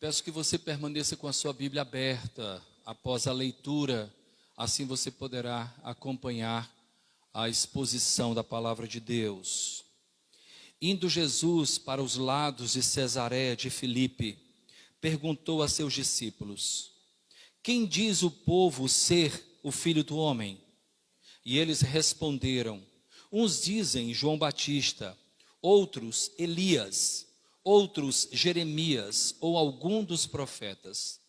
Peço que você permaneça com a sua Bíblia aberta após a leitura, assim você poderá acompanhar a exposição da palavra de Deus. Indo Jesus para os lados de Cesareia de Filipe, perguntou a seus discípulos: quem diz o povo ser o Filho do Homem? E eles responderam: uns dizem João Batista, outros Elias, outros Jeremias ou algum dos profetas.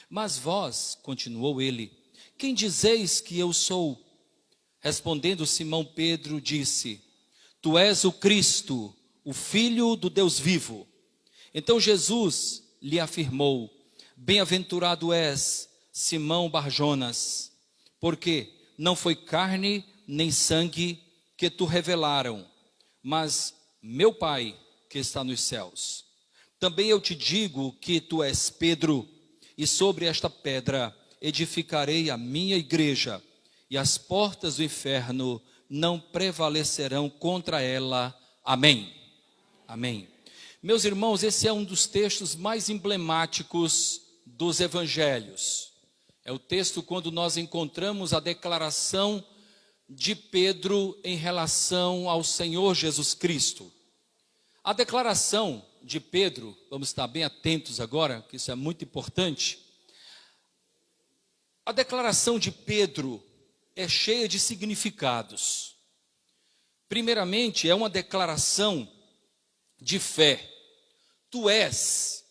Mas vós, continuou ele, quem dizeis que eu sou? Respondendo Simão Pedro, disse: tu és o Cristo, o Filho do Deus vivo. Então Jesus lhe afirmou: bem-aventurado és, Simão Barjonas, porque não foi carne nem sangue que tu revelaram, mas meu Pai que está nos céus. Também eu te digo que tu és Pedro, e sobre esta pedra edificarei a minha igreja, e as portas do inferno não prevalecerão contra ela. Amém. Amém. Meus irmãos, esse é um dos textos mais emblemáticos dos evangelhos. É o texto quando nós encontramos a declaração de Pedro em relação ao Senhor Jesus Cristo. A declaração de Pedro, vamos estar bem atentos agora, que isso é muito importante. A declaração de Pedro é cheia de significados. Primeiramente, é uma declaração de fé. Tu és.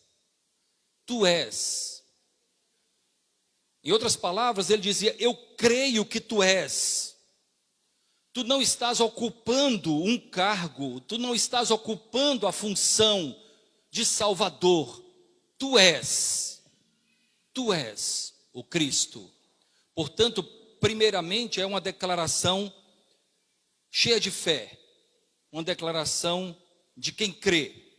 Em outras palavras, ele dizia: eu creio que tu és. Tu não estás ocupando um cargo, tu não estás ocupando a função de Salvador. Tu és o Cristo. Portanto, primeiramente, é uma declaração cheia de fé, uma declaração de quem crê.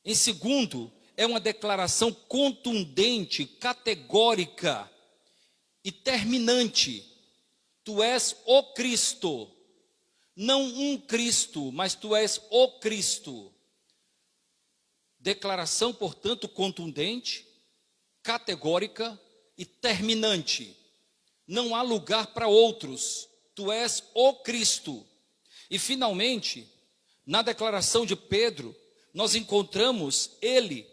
Em segundo, é uma declaração contundente, categórica e terminante. Tu és o Cristo, não um Cristo, mas tu és o Cristo. Declaração, portanto, contundente, categórica e terminante. Não há lugar para outros. Tu és o Cristo. E finalmente, na declaração de Pedro, nós encontramos ele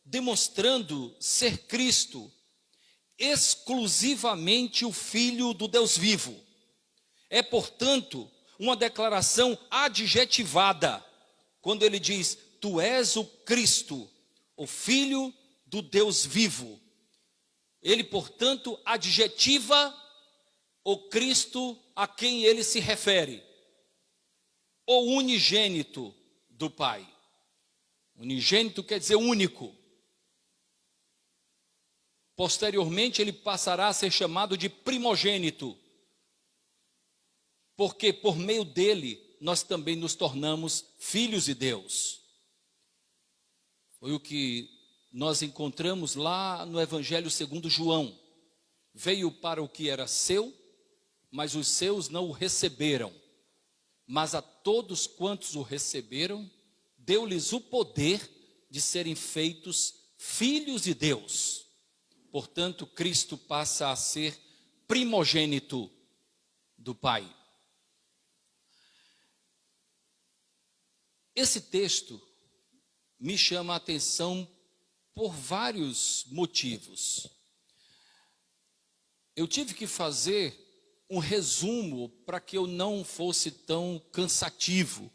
demonstrando ser Cristo, exclusivamente o Filho do Deus vivo. É, portanto, uma declaração adjetivada, quando ele diz: tu és o Cristo, o Filho do Deus vivo. Ele, portanto, adjetiva o Cristo a quem ele se refere, o unigênito do Pai. Unigênito quer dizer único. Posteriormente, ele passará a ser chamado de primogênito, porque por meio dele nós também nos tornamos filhos de Deus. Foi o que nós encontramos lá no Evangelho segundo João. Veio para o que era seu, mas os seus não o receberam. Mas a todos quantos o receberam, deu-lhes o poder de serem feitos filhos de Deus. Portanto, Cristo passa a ser primogênito do Pai. Esse texto me chama a atenção por vários motivos. Eu tive que fazer um resumo para que eu não fosse tão cansativo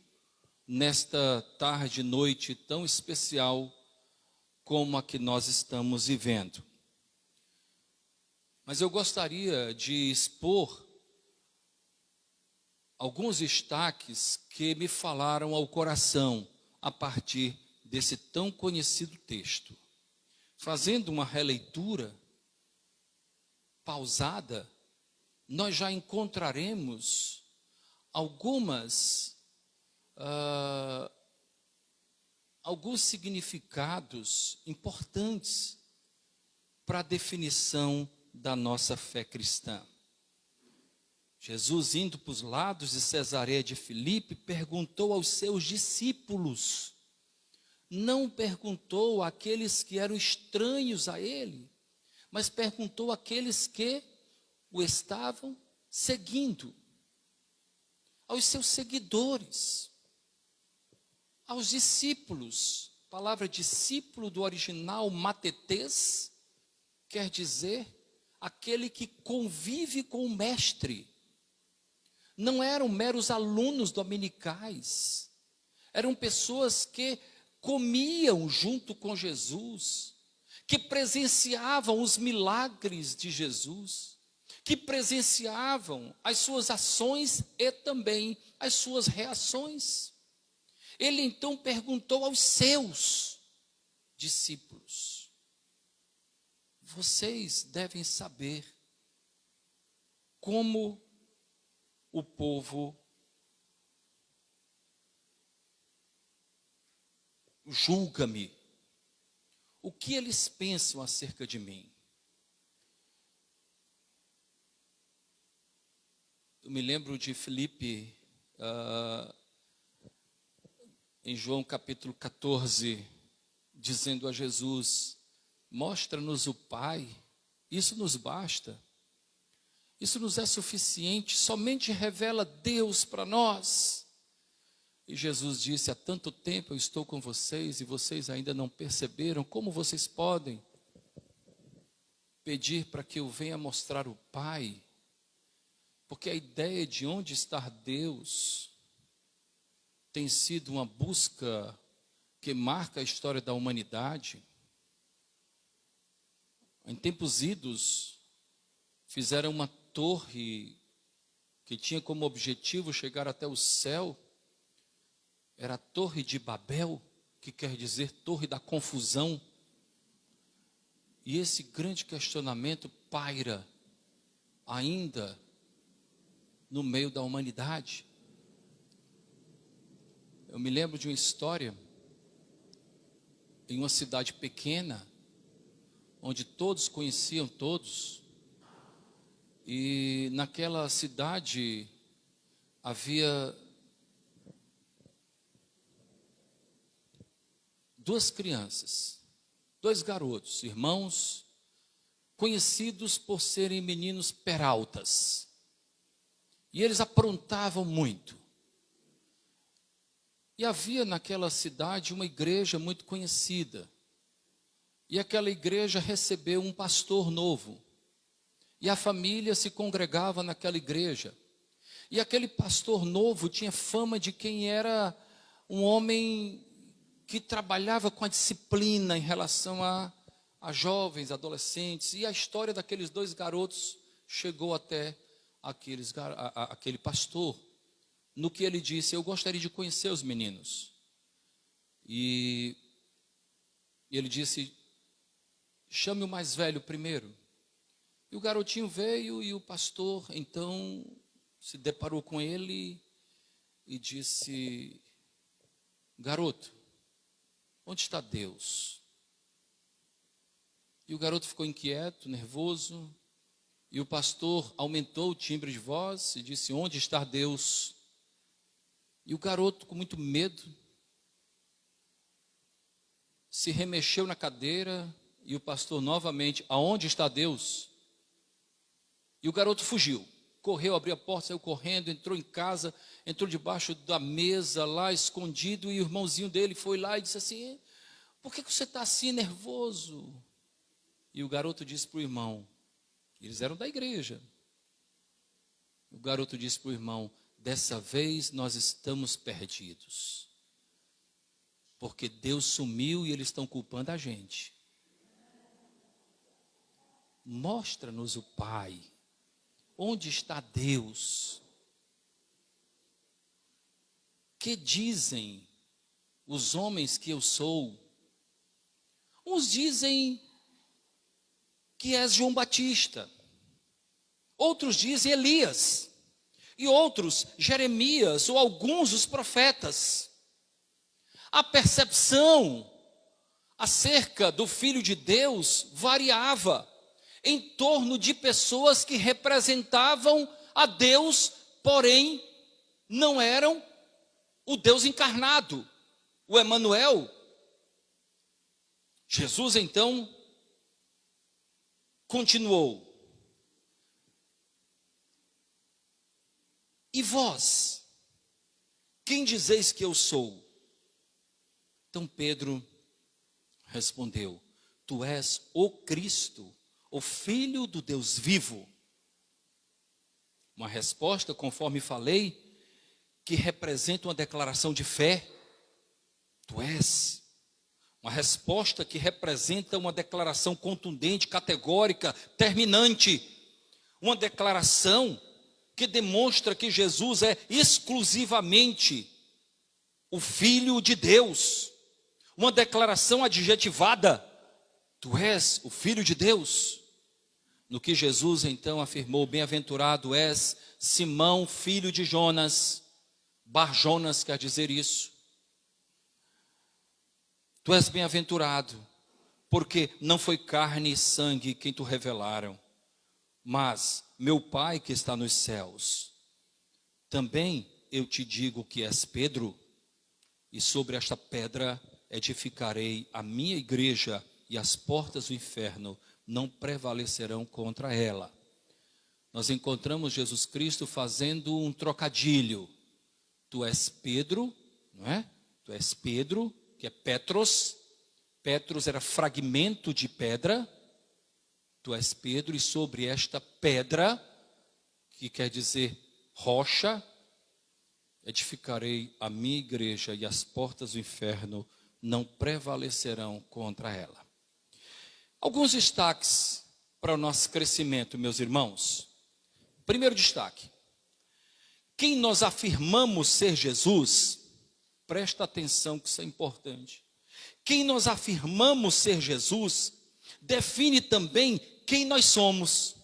nesta tarde, noite tão especial como a que nós estamos vivendo. Mas eu gostaria de expor alguns destaques que me falaram ao coração a partir desse tão conhecido texto. Fazendo uma releitura pausada, nós já encontraremos alguns significados importantes para a definição da nossa fé cristã. Jesus, indo para os lados de Cesareia de Filipe, perguntou aos seus discípulos: não perguntou àqueles que eram estranhos a ele, mas perguntou àqueles que o estavam seguindo, aos seus seguidores, aos discípulos. A palavra discípulo do original matetes quer dizer aquele que convive com o mestre. Não eram meros alunos dominicais, eram pessoas que comiam junto com Jesus, que presenciavam os milagres de Jesus, que presenciavam as suas ações e também as suas reações. Ele então perguntou aos seus discípulos: vocês devem saber como o povo julga-me, o que eles pensam acerca de mim. Eu me lembro de Filipe, em João capítulo 14, dizendo a Jesus: mostra-nos o Pai, isso nos basta, isso nos é suficiente, somente revela Deus para nós. E Jesus disse: há tanto tempo eu estou com vocês e vocês ainda não perceberam, como vocês podem pedir para que eu venha mostrar o Pai? Porque a ideia de onde está Deus tem sido uma busca que marca a história da humanidade. Em tempos idos, fizeram uma torre que tinha como objetivo chegar até o céu. Era a Torre de Babel, que quer dizer Torre da Confusão. E esse grande questionamento paira ainda no meio da humanidade. Eu me lembro de uma história em uma cidade pequena, onde todos conheciam todos, e naquela cidade havia duas crianças, dois garotos, irmãos, conhecidos por serem meninos peraltas, e eles aprontavam muito. E havia naquela cidade uma igreja muito conhecida. E aquela igreja recebeu um pastor novo. E a família se congregava naquela igreja. E aquele pastor novo tinha fama de quem era um homem que trabalhava com a disciplina em relação a jovens, adolescentes. E a história daqueles dois garotos chegou até aquele pastor. No que ele disse: eu gostaria de conhecer os meninos. E ele disse: chame o mais velho primeiro. E o garotinho veio e o pastor então se deparou com ele e disse: garoto, onde está Deus? E o garoto ficou inquieto, nervoso, e o pastor aumentou o timbre de voz e disse: onde está Deus? E o garoto, com muito medo, se remexeu na cadeira, e o pastor novamente: aonde está Deus? E o garoto fugiu, correu, abriu a porta, saiu correndo, entrou em casa, entrou debaixo da mesa lá escondido, e o irmãozinho dele foi lá e disse assim: por que você está assim nervoso? E o garoto disse para o irmão, eles eram da igreja, o garoto disse para o irmão: dessa vez nós estamos perdidos, porque Deus sumiu e eles estão culpando a gente. Mostra-nos o Pai. Onde está Deus? Que dizem os homens que eu sou? Uns dizem que és João Batista, outros dizem Elias, e outros Jeremias ou alguns dos profetas. A percepção acerca do Filho de Deus variava em torno de pessoas que representavam a Deus, porém não eram o Deus encarnado, o Emanuel, Jesus então continuou: e vós, quem dizeis que eu sou? Então Pedro respondeu: tu és o Cristo, o Filho do Deus vivo. Uma resposta, conforme falei, que representa uma declaração de fé. Tu és. Uma resposta que representa uma declaração contundente, categórica, terminante. Uma declaração que demonstra que Jesus é exclusivamente o Filho de Deus. Uma declaração adjetivada: tu és o Filho de Deus. No que Jesus então afirmou: bem-aventurado és, Simão, filho de Jonas. Bar-Jonas quer dizer isso. Tu és bem-aventurado, porque não foi carne e sangue quem te revelaram, mas meu Pai que está nos céus. Também eu te digo que és Pedro, e sobre esta pedra edificarei a minha igreja, e as portas do inferno não prevalecerão contra ela. Nós encontramos Jesus Cristo fazendo um trocadilho. Tu és Pedro, não é? Tu és Pedro, que é Petros. Petros era fragmento de pedra. Tu és Pedro, e sobre esta pedra, que quer dizer rocha, edificarei a minha igreja, e as portas do inferno não prevalecerão contra ela. Alguns destaques para o nosso crescimento, meus irmãos. Primeiro destaque: quem nós afirmamos ser Jesus, presta atenção que isso é importante. Quem nós afirmamos ser Jesus, define também quem nós somos.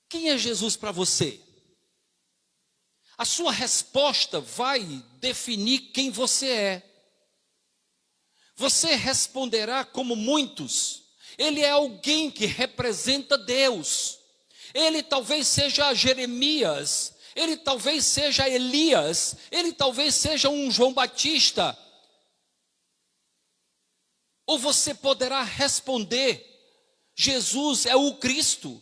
Quem é Jesus para você? A sua resposta vai definir quem você é. Você responderá como muitos: ele é alguém que representa Deus. Ele talvez seja Jeremias, ele talvez seja Elias, ele talvez seja um João Batista. Ou você poderá responder: Jesus é o Cristo,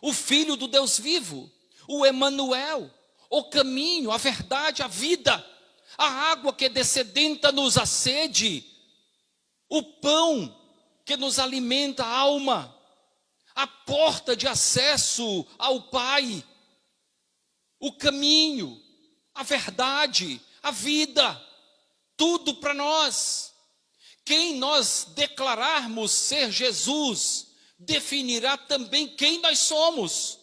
o Filho do Deus vivo, o Emanuel, o caminho, a verdade, a vida, a água que descedenta-nos a sede, o pão que nos alimenta a alma, a porta de acesso ao Pai, o caminho, a verdade, a vida, tudo para nós. Quem nós declararmos ser Jesus, definirá também quem nós somos.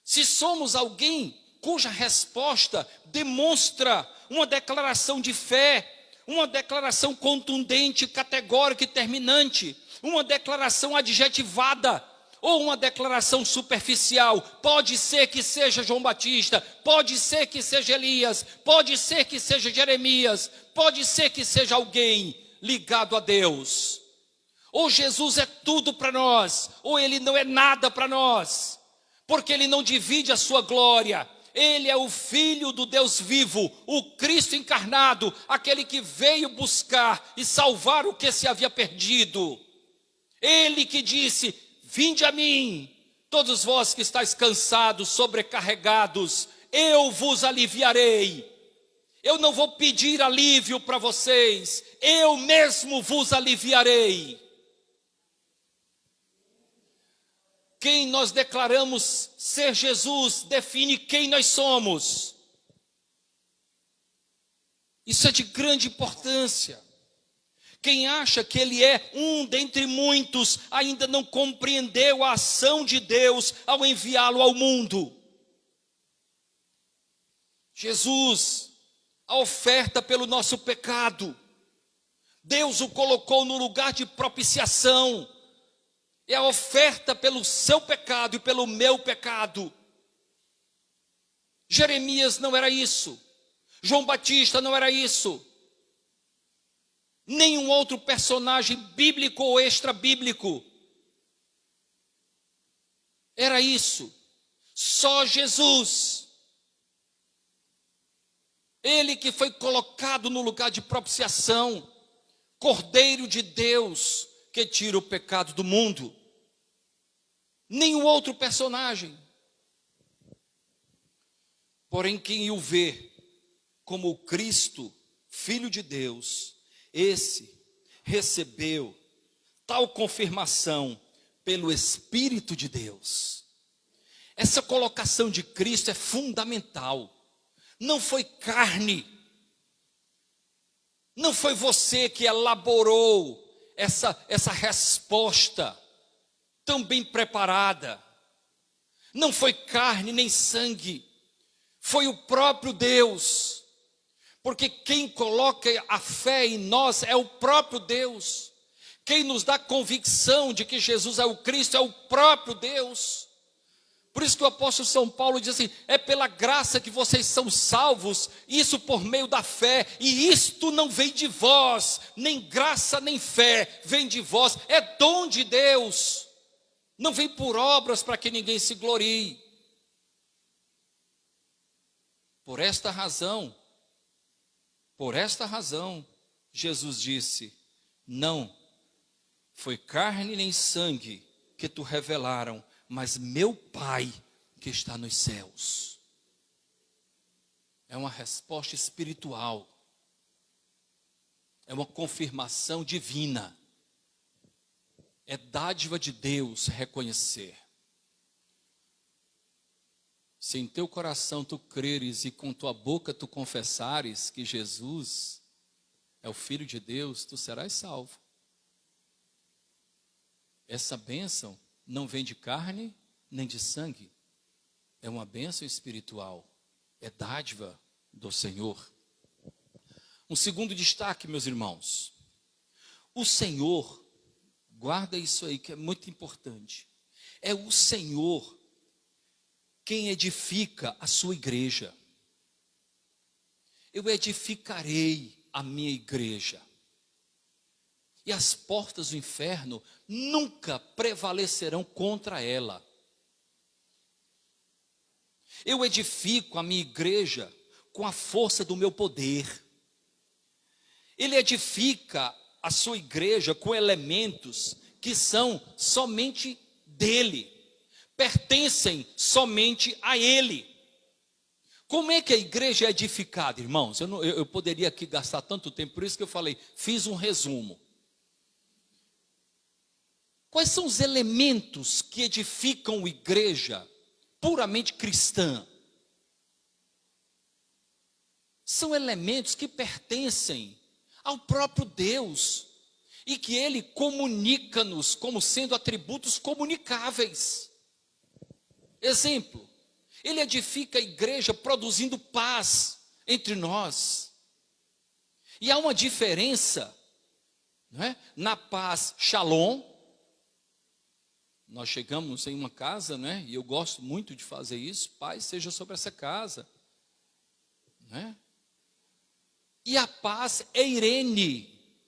Se somos alguém cuja resposta demonstra uma declaração de fé, uma declaração contundente, categórica e terminante, uma declaração adjetivada, ou uma declaração superficial, pode ser que seja João Batista, pode ser que seja Elias, pode ser que seja Jeremias, pode ser que seja alguém ligado a Deus. Ou Jesus é tudo para nós, ou ele não é nada para nós, porque ele não divide a sua glória. Ele é o Filho do Deus vivo, o Cristo encarnado, aquele que veio buscar e salvar o que se havia perdido. Ele que disse: vinde a mim, todos vós que estáis cansados, sobrecarregados, eu vos aliviarei. Eu não vou pedir alívio para vocês, eu mesmo vos aliviarei. Quem nós declaramos ser Jesus define quem nós somos. Isso é de grande importância. Quem acha que ele é um dentre muitos, ainda não compreendeu a ação de Deus ao enviá-lo ao mundo. Jesus, a oferta pelo nosso pecado, Deus o colocou no lugar de propiciação. É a oferta pelo seu pecado e pelo meu pecado. Jeremias não era isso. João Batista não era isso. Nenhum outro personagem bíblico ou extra-bíblico era isso. Só Jesus. Ele que foi colocado no lugar de propiciação. Cordeiro de Deus que tira o pecado do mundo. Nenhum outro personagem. Porém, quem o vê como o Cristo, Filho de Deus, esse recebeu tal confirmação pelo Espírito de Deus. Essa colocação de Cristo é fundamental. Não foi carne, não foi você que elaborou essa resposta tão bem preparada. Não foi carne nem sangue, foi o próprio Deus. Porque quem coloca a fé em nós é o próprio Deus. Quem nos dá convicção de que Jesus é o Cristo é o próprio Deus. Por isso que o apóstolo São Paulo diz assim: é pela graça que vocês são salvos, isso por meio da fé, e isto não vem de vós, nem graça nem fé vem de vós, é dom de Deus, não vem por obras para que ninguém se glorie. Por esta razão, Jesus disse: não foi carne nem sangue que te revelaram, mas meu Pai que está nos céus. É uma resposta espiritual. É uma confirmação divina. É dádiva de Deus reconhecer. Se em teu coração tu creres e com tua boca tu confessares que Jesus é o Filho de Deus, tu serás salvo. Essa bênção não vem de carne nem de sangue. É uma bênção espiritual. É dádiva do Senhor. Um segundo destaque, meus irmãos. O Senhor, guarda isso aí que é muito importante. É o Senhor quem edifica a sua igreja. Eu edificarei a minha igreja. E as portas do inferno nunca prevalecerão contra ela. Eu edifico a minha igreja com a força do meu poder. Ele edifica a sua igreja com elementos que são somente dele, pertencem somente a ele. Como é que a igreja é edificada, irmãos? Eu poderia aqui gastar tanto tempo, por isso que eu falei, fiz um resumo. Quais são os elementos que edificam a igreja puramente cristã? São elementos que pertencem ao próprio Deus e que Ele comunica-nos como sendo atributos comunicáveis. Exemplo, Ele edifica a igreja produzindo paz entre nós. E há uma diferença, não é? Na paz shalom. Nós chegamos em uma casa, né? E eu gosto muito de fazer isso. Paz seja sobre essa casa, né? E a paz eirene,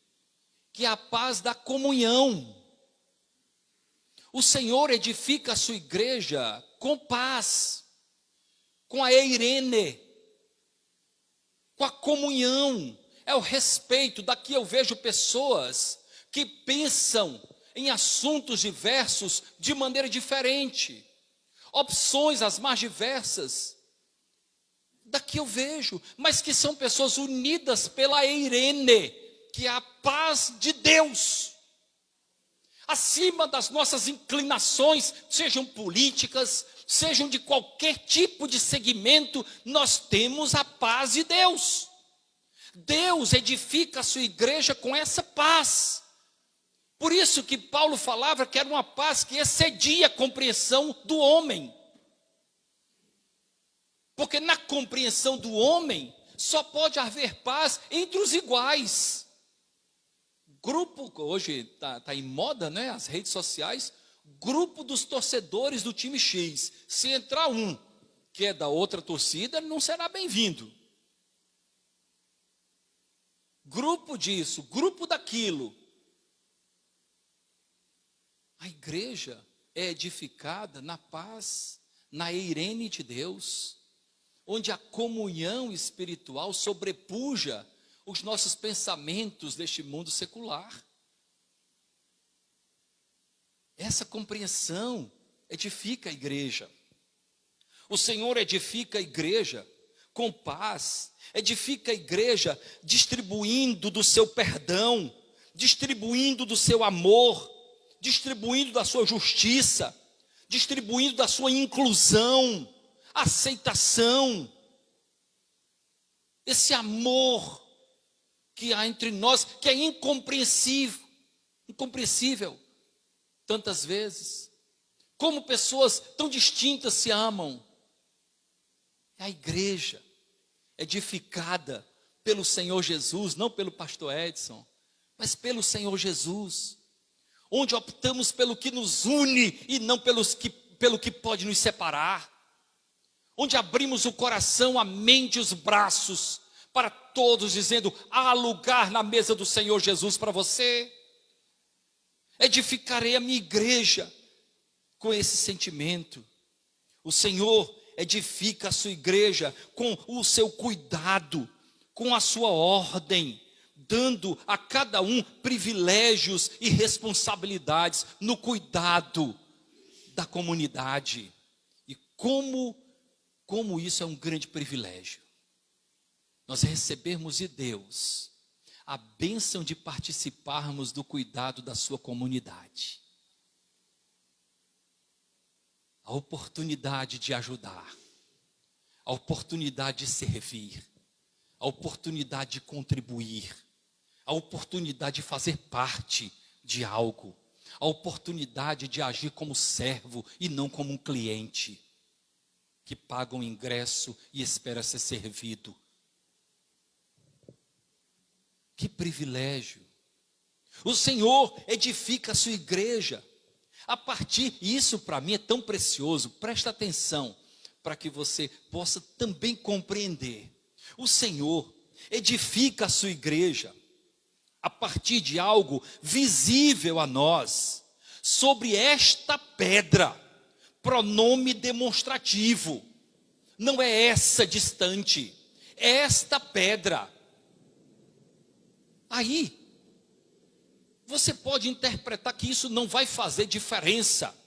que é a paz da comunhão. O Senhor edifica a sua igreja com paz, com a eirene, com a comunhão. É o respeito. Daqui eu vejo pessoas que pensam em assuntos diversos de maneira diferente, opções as mais diversas. Daqui eu vejo, mas que são pessoas unidas pela eirene, que é a paz de Deus. Acima das nossas inclinações, sejam políticas, sejam de qualquer tipo de segmento, nós temos a paz de Deus. Deus edifica a sua igreja com essa paz. Por isso que Paulo falava que era uma paz que excedia a compreensão do homem. Porque na compreensão do homem, só pode haver paz entre os iguais. Grupo, hoje está em moda, né, as redes sociais, grupo dos torcedores do time X. Se entrar um que é da outra torcida, ele não será bem-vindo. Grupo disso, grupo daquilo. A igreja é edificada na paz, na eirene de Deus, onde a comunhão espiritual sobrepuja os nossos pensamentos deste mundo secular. Essa compreensão edifica a igreja. O Senhor edifica a igreja com paz, edifica a igreja distribuindo do seu perdão, distribuindo do seu amor, distribuindo da sua justiça, distribuindo da sua inclusão, aceitação. Esse amor que há entre nós, que é incompreensível tantas vezes. Como pessoas tão distintas se amam. É a igreja edificada pelo Senhor Jesus, não pelo pastor Edson, mas pelo Senhor Jesus, onde optamos pelo que nos une e não pelo que pode nos separar, onde abrimos o coração, a mente e os braços para todos, dizendo: há lugar na mesa do Senhor Jesus para você. Edificarei a minha igreja com esse sentimento. O Senhor edifica a sua igreja com o seu cuidado, com a sua ordem, dando a cada um privilégios e responsabilidades no cuidado da comunidade. E como isso é um grande privilégio. Nós recebemos de Deus a bênção de participarmos do cuidado da sua comunidade. A oportunidade de ajudar, a oportunidade de servir, a oportunidade de contribuir, a oportunidade de fazer parte de algo, a oportunidade de agir como servo e não como um cliente, que paga um ingresso e espera ser servido. Que privilégio! O Senhor edifica a sua igreja. A partir, e isso para mim é tão precioso, presta atenção, para que você possa também compreender. O Senhor edifica a sua igreja a partir de algo visível a nós, sobre esta pedra, pronome demonstrativo, não é essa distante, é esta pedra. Aí, você pode interpretar que isso não vai fazer diferença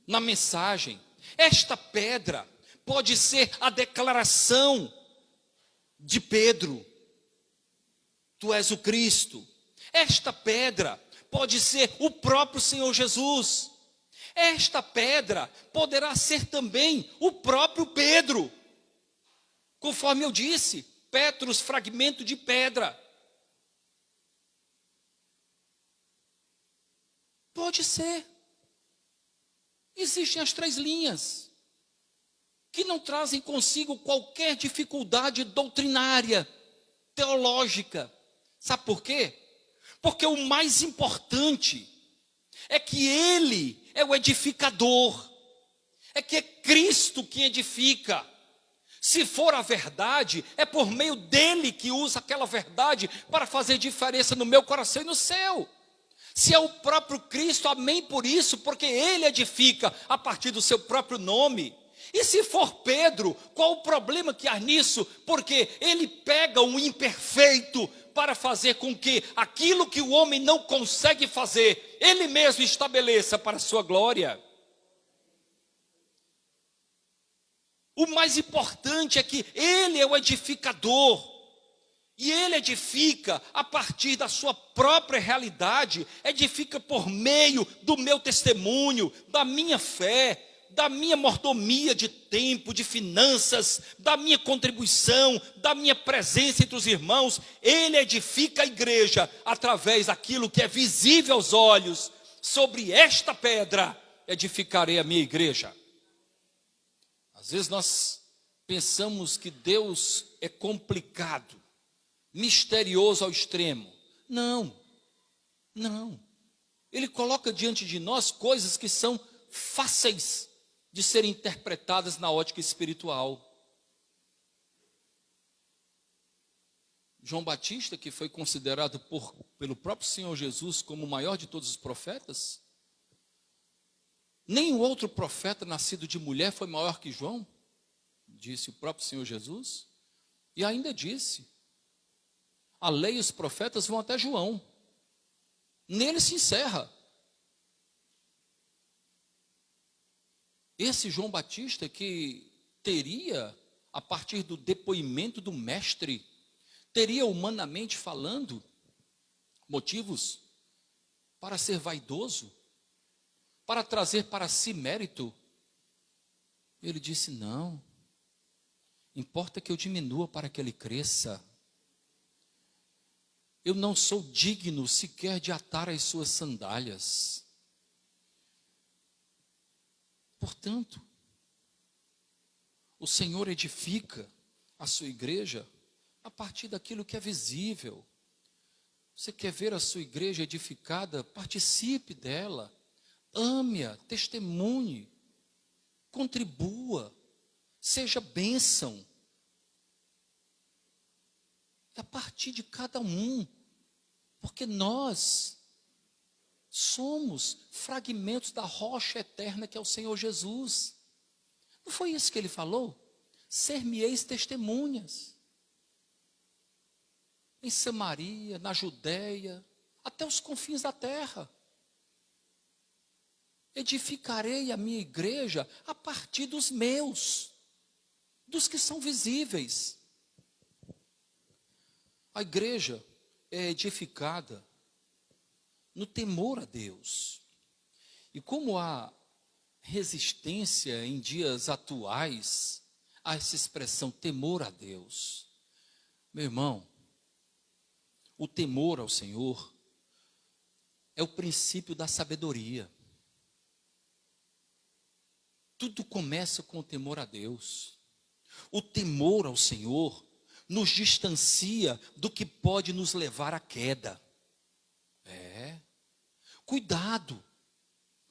na mensagem. Esta pedra pode ser a declaração de Pedro: tu és o Cristo. Esta pedra pode ser o próprio Senhor Jesus. Esta pedra poderá ser também o próprio Pedro. Conforme eu disse, Petros, fragmento de pedra. Pode ser. Existem as 3 linhas, que não trazem consigo qualquer dificuldade doutrinária, teológica. Sabe por quê? Porque o mais importante é que Ele é o edificador, é que é Cristo quem edifica. Se for a verdade, é por meio dele que usa aquela verdade para fazer diferença no meu coração e no seu. Se é o próprio Cristo, amém por isso, porque Ele edifica a partir do seu próprio nome. E se for Pedro, qual o problema que há nisso? Porque ele pega um imperfeito para fazer com que aquilo que o homem não consegue fazer, Ele mesmo estabeleça para a sua glória. O mais importante é que Ele é o edificador. E Ele edifica a partir da sua própria realidade, edifica por meio do meu testemunho, da minha fé, da minha mordomia de tempo, de finanças, da minha contribuição, da minha presença entre os irmãos. Ele edifica a igreja através daquilo que é visível aos olhos. Sobre esta pedra edificarei a minha igreja. Às vezes nós pensamos que Deus é complicado, misterioso ao extremo. Não. Ele coloca diante de nós coisas que são fáceis de serem interpretadas na ótica espiritual. João Batista, que foi considerado pelo próprio Senhor Jesus como o maior de todos os profetas, nenhum outro profeta nascido de mulher foi maior que João, disse o próprio Senhor Jesus, e ainda disse: A lei e os profetas vão até João. Nele se encerra. Esse João Batista que teria, a partir do depoimento do mestre, teria humanamente falando motivos para ser vaidoso, para trazer para si mérito. Ele disse: não, importa que eu diminua para que ele cresça. Eu não sou digno sequer de atar as suas sandálias. Portanto, o Senhor edifica a sua igreja a partir daquilo que é visível. Você quer ver a sua igreja edificada? Participe dela, ame-a, testemunhe, contribua, seja bênção. É a partir de cada um, porque nós somos fragmentos da rocha eterna que é o Senhor Jesus. Não foi isso que ele falou? Ser-me-eis testemunhas. Em Samaria, na Judéia, até os confins da terra. Edificarei a minha igreja a partir dos meus, dos que são visíveis. A igreja é edificada no temor a Deus. E como há resistência em dias atuais a essa expressão temor a Deus, meu irmão, o temor ao Senhor é o princípio da sabedoria. Tudo começa com o temor a Deus. O temor ao Senhor nos distancia do que pode nos levar à queda. Cuidado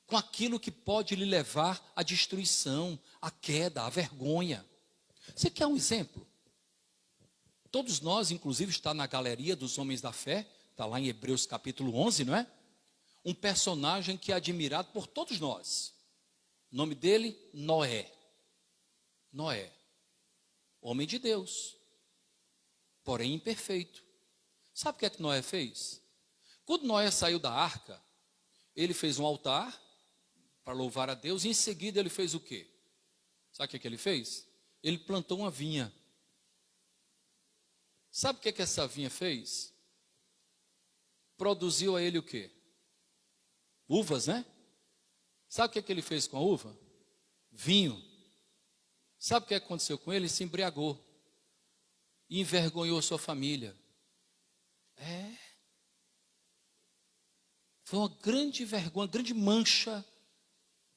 com aquilo que pode lhe levar à destruição, à queda, à vergonha. Você quer um exemplo? Todos nós, inclusive, está na galeria dos homens da fé, está lá em Hebreus capítulo 11, não é? Um personagem que é admirado por todos nós. O nome dele, Noé. Noé, homem de Deus, porém imperfeito. Sabe o que é que Noé fez? Quando Noé saiu da arca, ele fez um altar para louvar a Deus, e em seguida ele fez o quê? Sabe o que ele fez? Ele plantou uma vinha. Sabe o que essa vinha fez? Produziu a ele o quê? Uvas, né? Sabe o que ele fez com a uva? Vinho. Sabe o que aconteceu com ele? Ele se embriagou e envergonhou sua família. Foi uma grande vergonha, uma grande mancha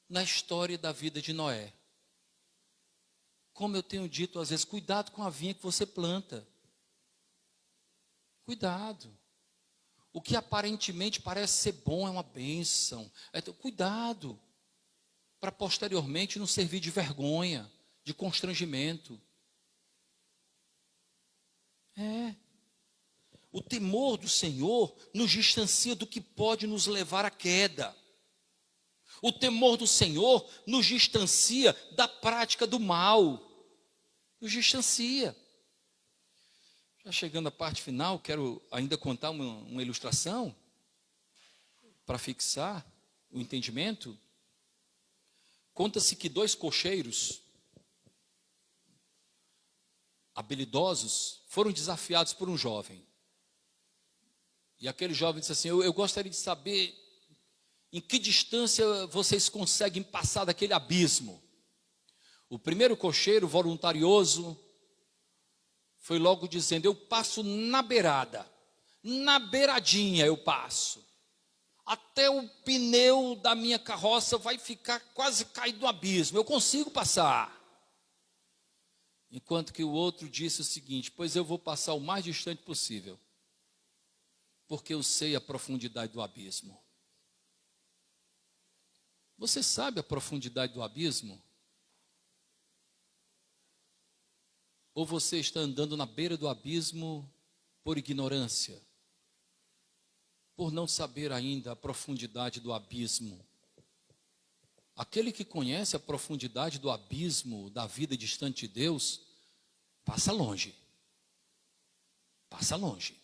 na história da vida de Noé. Como eu tenho dito às vezes, cuidado com a vinha que você planta. Cuidado. O que aparentemente parece ser bom é uma bênção. Cuidado, para posteriormente não servir de vergonha, de constrangimento. O temor do Senhor nos distancia do que pode nos levar à queda. O temor do Senhor nos distancia da prática do mal. Nos distancia. Já chegando à parte final, quero ainda contar uma ilustração para fixar o entendimento. Conta-se que 2 cocheiros habilidosos foram desafiados por um jovem. E aquele jovem disse assim: eu gostaria de saber em que distância vocês conseguem passar daquele abismo. O primeiro cocheiro, voluntarioso, foi logo dizendo: eu passo na beirada, na beiradinha eu passo. Até o pneu da minha carroça vai ficar quase caído no abismo, eu consigo passar. Enquanto que o outro disse o seguinte: pois eu vou passar o mais distante possível, porque eu sei a profundidade do abismo. Você sabe a profundidade do abismo? Ou você está andando na beira do abismo por ignorância? Por não saber ainda a profundidade do abismo? Aquele que conhece a profundidade do abismo da vida distante de Deus, passa longe. Passa longe.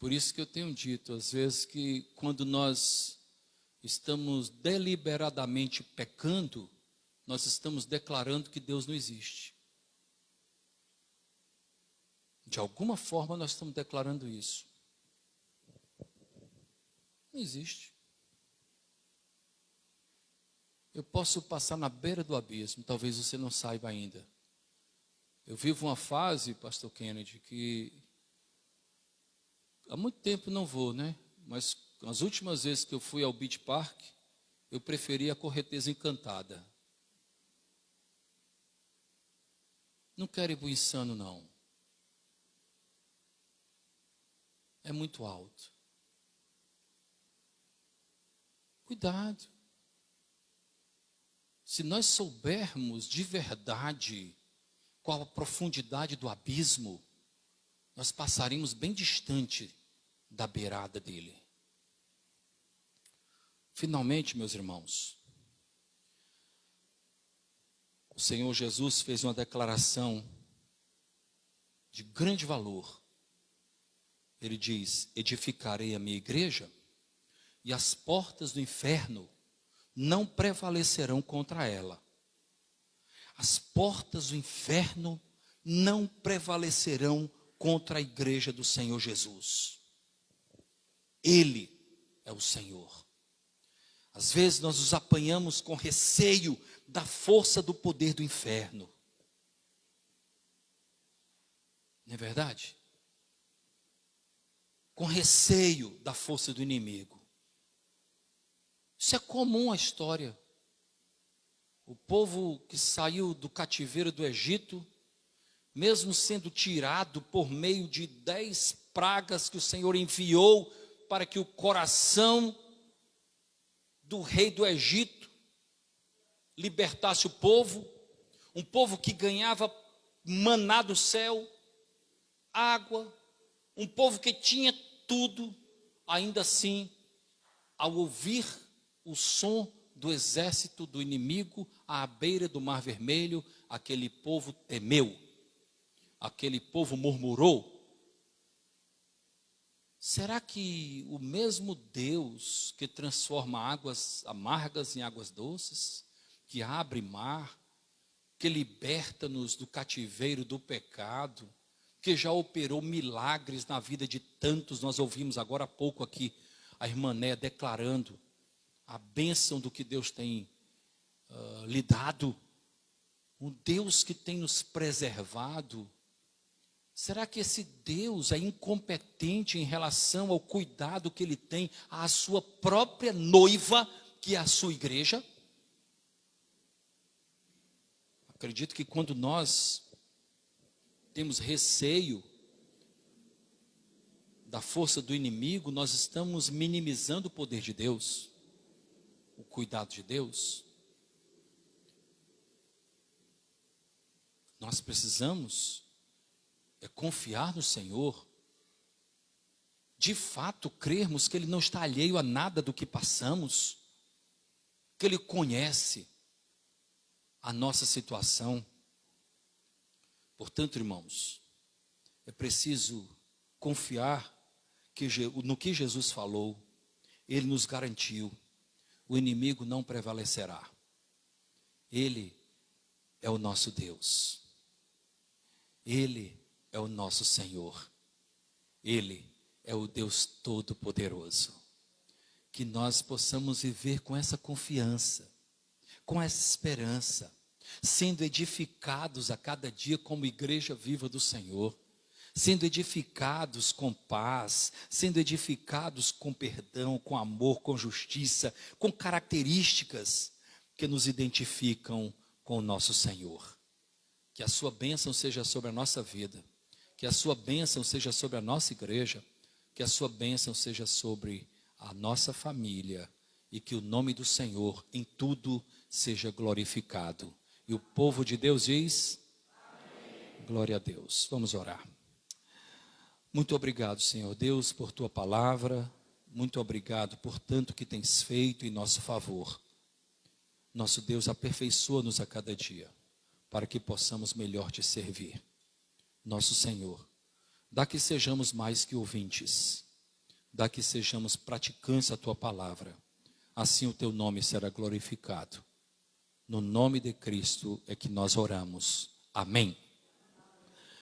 Por isso que eu tenho dito, às vezes, que quando nós estamos deliberadamente pecando, nós estamos declarando que Deus não existe. De alguma forma nós estamos declarando isso. Não existe. Eu posso passar na beira do abismo, talvez você não saiba ainda. Eu vivo uma fase, pastor Kennedy, que há muito tempo não vou, né? Mas as últimas vezes que eu fui ao Beach Park, eu preferi a Correnteza Encantada. Não quero ir para o Insano, não. É muito alto. Cuidado. Se nós soubermos de verdade qual a profundidade do abismo, nós passaríamos bem distante da beirada dele. Finalmente, meus irmãos, o Senhor Jesus fez uma declaração de grande valor. Ele diz: edificarei a minha igreja e as portas do inferno não prevalecerão contra ela. As portas do inferno não prevalecerão contra a igreja do Senhor Jesus. Ele é o Senhor. Às vezes nós nos apanhamos com receio da força do poder do inferno. Não é verdade? Com receio da força do inimigo. Isso é comum a história. O povo que saiu do cativeiro do Egito, mesmo sendo tirado por meio de 10 pragas que o Senhor enviou para que o coração do rei do Egito libertasse o povo, um povo que ganhava maná do céu, água, um povo que tinha tudo, ainda assim, ao ouvir o som do exército do inimigo à beira do Mar Vermelho, aquele povo temeu, aquele povo murmurou. Será que o mesmo Deus que transforma águas amargas em águas doces, que abre mar, que liberta-nos do cativeiro do pecado, que já operou milagres na vida de tantos, nós ouvimos agora há pouco aqui a irmã Né declarando a bênção do que Deus tem lhe dado, o Deus que tem nos preservado, será que esse Deus é incompetente em relação ao cuidado que Ele tem à sua própria noiva, que é a sua igreja? Acredito que quando nós temos receio da força do inimigo, nós estamos minimizando o poder de Deus, o cuidado de Deus. Nós precisamos confiar no Senhor, de fato crermos que Ele não está alheio a nada do que passamos, que Ele conhece a nossa situação. Portanto, irmãos, é preciso confiar no que Jesus falou. Ele nos garantiu: o inimigo não prevalecerá. Ele é o nosso Deus. Ele é o nosso Senhor. Ele é o Deus Todo-Poderoso. Que nós possamos viver com essa confiança, com essa esperança, sendo edificados a cada dia como igreja viva do Senhor, sendo edificados com paz, sendo edificados com perdão, com amor, com justiça, com características que nos identificam com o nosso Senhor. Que a sua bênção seja sobre a nossa vida, que a sua bênção seja sobre a nossa igreja, que a sua bênção seja sobre a nossa família, e que o nome do Senhor em tudo seja glorificado. E o povo de Deus diz: amém. Glória a Deus. Vamos orar. Muito obrigado, Senhor Deus, por tua palavra. Muito obrigado por tanto que tens feito em nosso favor. Nosso Deus, aperfeiçoa-nos a cada dia, para que possamos melhor te servir. Nosso Senhor, dá que sejamos mais que ouvintes, dá que sejamos praticantes da tua palavra. Assim o teu nome será glorificado. No nome de Cristo é que nós oramos. Amém.